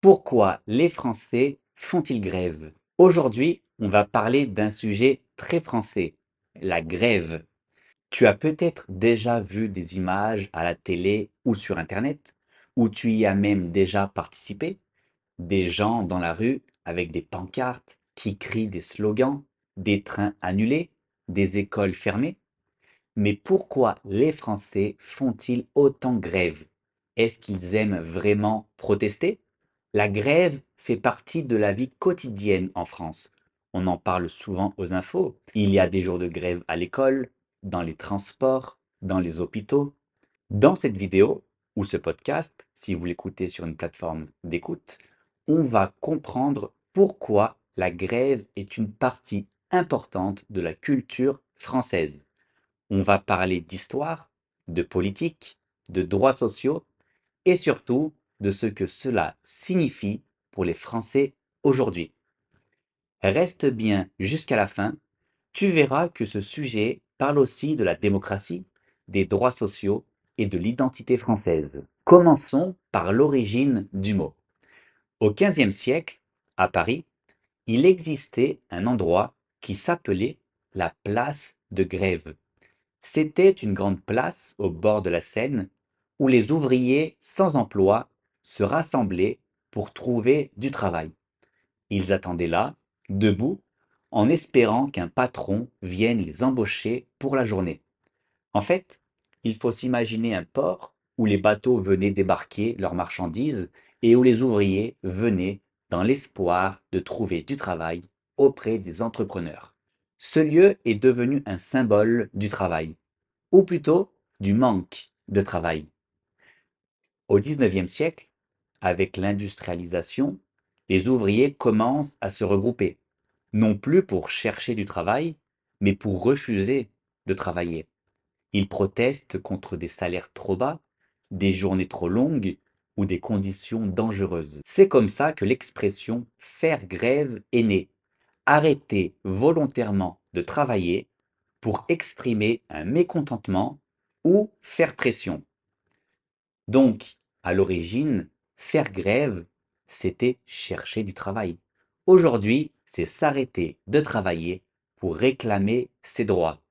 Pourquoi les Français font-ils grève? Aujourd'hui, on va parler d'un sujet très français, la grève. Tu as peut-être déjà vu des images à la télé ou sur Internet, ou tu y as même déjà participé, des gens dans la rue avec des pancartes qui crient des slogans, des trains annulés, des écoles fermées. Mais pourquoi les Français font-ils autant grève? Est-ce qu'ils aiment vraiment protester? La grève fait partie de la vie quotidienne en France. On en parle souvent aux infos. Il y a des jours de grève à l'école, dans les transports, dans les hôpitaux. Dans cette vidéo ou ce podcast, si vous l'écoutez sur une plateforme d'écoute, on va comprendre pourquoi la grève est une partie importante de la culture française. On va parler d'histoire, de politique, de droits sociaux et surtout de ce que cela signifie pour les Français aujourd'hui. Reste bien jusqu'à la fin, tu verras que ce sujet parle aussi de la démocratie, des droits sociaux et de l'identité française. Commençons par l'origine du mot. Au XVe siècle, à Paris, il existait un endroit qui s'appelait la place de Grève. C'était une grande place au bord de la Seine où les ouvriers sans emploi se rassemblaient pour trouver du travail. Ils attendaient là, debout, en espérant qu'un patron vienne les embaucher pour la journée. En fait, il faut s'imaginer un port où les bateaux venaient débarquer leurs marchandises et où les ouvriers venaient dans l'espoir de trouver du travail auprès des entrepreneurs. Ce lieu est devenu un symbole du travail, ou plutôt du manque de travail. Au XIXe siècle, avec l'industrialisation, les ouvriers commencent à se regrouper, non plus pour chercher du travail, mais pour refuser de travailler. Ils protestent contre des salaires trop bas, des journées trop longues ou des conditions dangereuses. C'est comme ça que l'expression faire grève est née. Arrêter volontairement de travailler pour exprimer un mécontentement ou faire pression. Donc, à l'origine, faire grève, c'était chercher du travail. Aujourd'hui, c'est s'arrêter de travailler pour réclamer ses droits.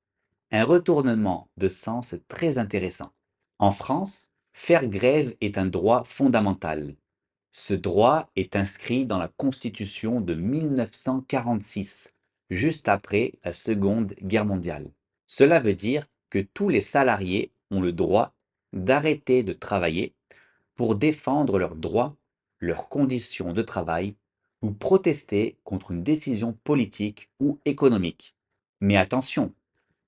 Un retournement de sens très intéressant. En France, faire grève est un droit fondamental. Ce droit est inscrit dans la Constitution de 1946, juste après la Seconde Guerre mondiale. Cela veut dire que tous les salariés ont le droit d'arrêter de travailler pour défendre leurs droits, leurs conditions de travail ou protester contre une décision politique ou économique. Mais attention,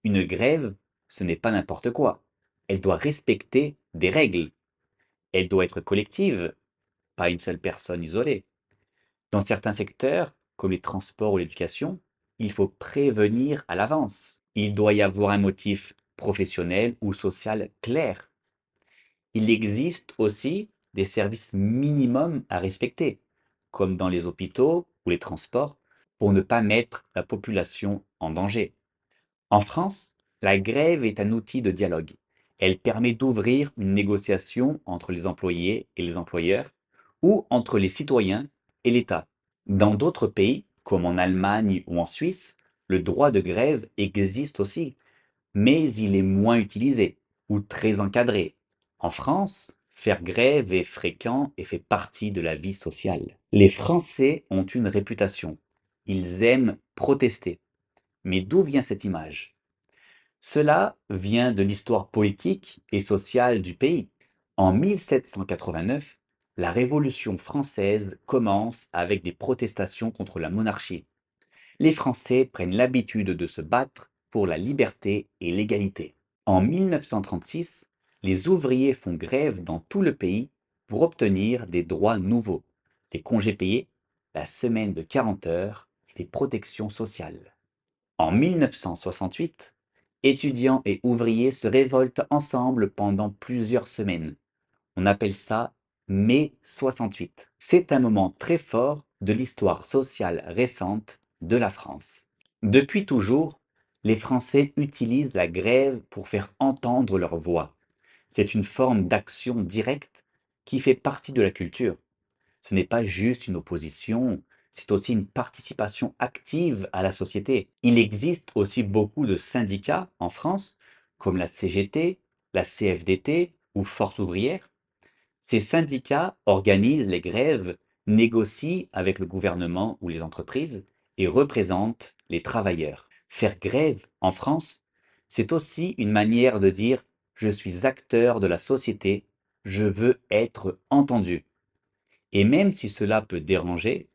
une grève, ce n'est pas n'importe quoi. Elle doit respecter des règles. Elle doit être collective, pas une seule personne isolée. Dans certains secteurs, comme les transports ou l'éducation, il faut prévenir à l'avance. Il doit y avoir un motif professionnel ou social clair. Il existe aussi des services minimums à respecter, comme dans les hôpitaux ou les transports, pour ne pas mettre la population en danger. En France, la grève est un outil de dialogue. Elle permet d'ouvrir une négociation entre les employés et les employeurs ou entre les citoyens et l'État. Dans d'autres pays, comme en Allemagne ou en Suisse, le droit de grève existe aussi, mais il est moins utilisé ou très encadré. En France, faire grève est fréquent et fait partie de la vie sociale. Les Français ont une réputation. Ils aiment protester. Mais d'où vient cette image? Cela vient de l'histoire politique et sociale du pays. En 1789, la Révolution française commence avec des protestations contre la monarchie. Les Français prennent l'habitude de se battre pour la liberté et l'égalité. En 1936, les ouvriers font grève dans tout le pays pour obtenir des droits nouveaux, des congés payés, la semaine de 40 heures et des protections sociales. En 1968, étudiants et ouvriers se révoltent ensemble pendant plusieurs semaines. On appelle ça mai 68. C'est un moment très fort de l'histoire sociale récente de la France. Depuis toujours, les Français utilisent la grève pour faire entendre leur voix. C'est une forme d'action directe qui fait partie de la culture. Ce n'est pas juste une opposition, c'est aussi une participation active à la société. Il existe aussi beaucoup de syndicats en France, comme la CGT, la CFDT ou Force ouvrière. Ces syndicats organisent les grèves, négocient avec le gouvernement ou les entreprises et représentent les travailleurs. Faire grève en France, c'est aussi une manière de dire je suis acteur de la société, je veux être entendu. Et même si cela peut déranger,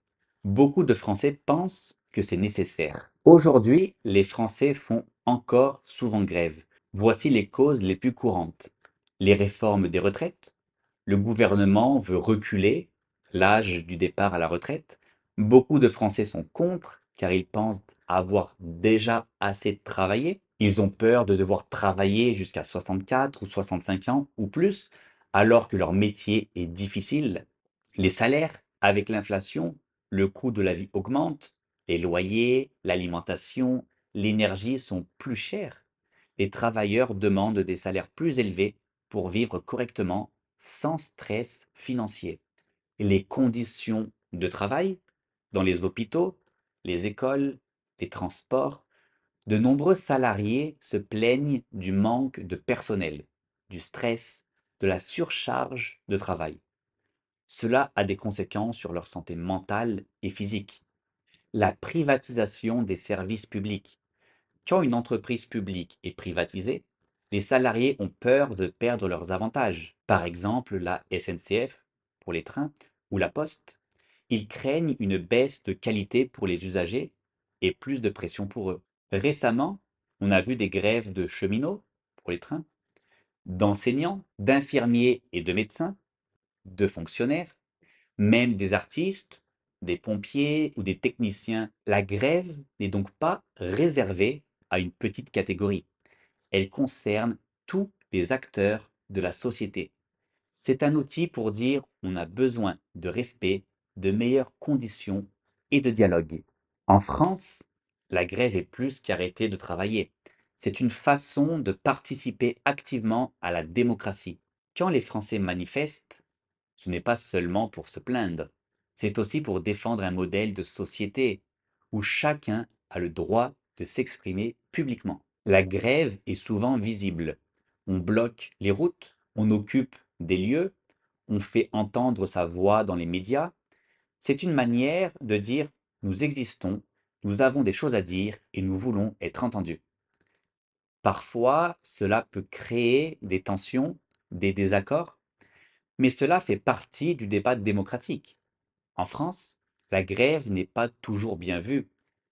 beaucoup de Français pensent que c'est nécessaire. Aujourd'hui, les Français font encore souvent grève. Voici les causes les plus courantes. Les réformes des retraites. Le gouvernement veut reculer l'âge du départ à la retraite. Beaucoup de Français sont contre car ils pensent avoir déjà assez travaillé. Ils ont peur de devoir travailler jusqu'à 64 ou 65 ans ou plus alors que leur métier est difficile. Les salaires, avec l'inflation, le coût de la vie augmente, les loyers, l'alimentation, l'énergie sont plus chers. Les travailleurs demandent des salaires plus élevés pour vivre correctement sans stress financier. Les conditions de travail dans les hôpitaux, les écoles, les transports, de nombreux salariés se plaignent du manque de personnel, du stress, de la surcharge de travail. Cela a des conséquences sur leur santé mentale et physique. La privatisation des services publics. Quand une entreprise publique est privatisée, les salariés ont peur de perdre leurs avantages. Par exemple, la SNCF pour les trains ou la Poste. Ils craignent une baisse de qualité pour les usagers et plus de pression pour eux. Récemment, on a vu des grèves de cheminots pour les trains, d'enseignants, d'infirmiers et de médecins, de fonctionnaires, même des artistes, des pompiers ou des techniciens. La grève n'est donc pas réservée à une petite catégorie. Elle concerne tous les acteurs de la société. C'est un outil pour dire on a besoin de respect, de meilleures conditions et de dialogue. En France, la grève est plus qu'arrêter de travailler. C'est une façon de participer activement à la démocratie. Quand les Français manifestent, ce n'est pas seulement pour se plaindre, c'est aussi pour défendre un modèle de société où chacun a le droit de s'exprimer publiquement. La grève est souvent visible. On bloque les routes, on occupe des lieux, on fait entendre sa voix dans les médias. C'est une manière de dire nous existons, nous avons des choses à dire et nous voulons être entendus. Parfois, cela peut créer des tensions, des désaccords, mais cela fait partie du débat démocratique. En France, la grève n'est pas toujours bien vue,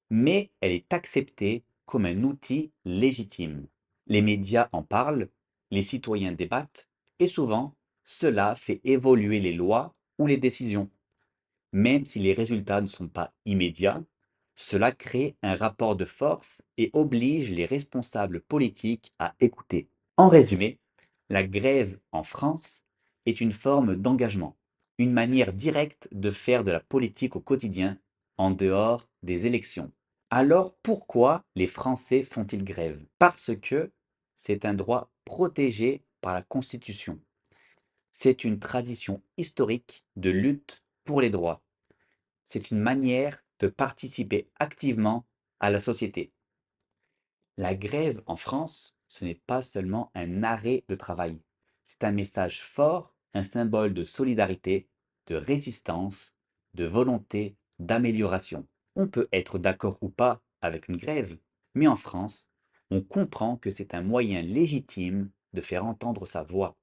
mais elle est acceptée comme un outil légitime. Les médias en parlent, les citoyens débattent, et souvent, cela fait évoluer les lois ou les décisions. Même si les résultats ne sont pas immédiats, cela crée un rapport de force et oblige les responsables politiques à écouter. En résumé, la grève en France est une forme d'engagement, une manière directe de faire de la politique au quotidien en dehors des élections. Alors pourquoi les Français font-ils grève? Parce que c'est un droit protégé par la Constitution. C'est une tradition historique de lutte pour les droits. C'est une manière de participer activement à la société. La grève en France, ce n'est pas seulement un arrêt de travail. C'est un message fort, un symbole de solidarité, de résistance, de volonté d'amélioration. On peut être d'accord ou pas avec une grève, mais en France, on comprend que c'est un moyen légitime de faire entendre sa voix.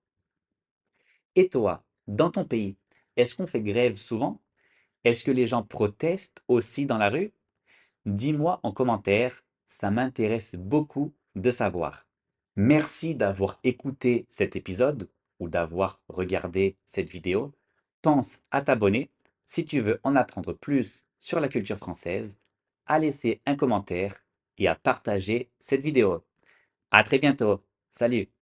Et toi, dans ton pays, est-ce qu'on fait grève souvent? Est-ce que les gens protestent aussi dans la rue? Dis-moi en commentaire, ça m'intéresse beaucoup de savoir. Merci d'avoir écouté cet épisode ou d'avoir regardé cette vidéo. Pense à t'abonner si tu veux en apprendre plus sur la culture française, à laisser un commentaire et à partager cette vidéo. À très bientôt. Salut!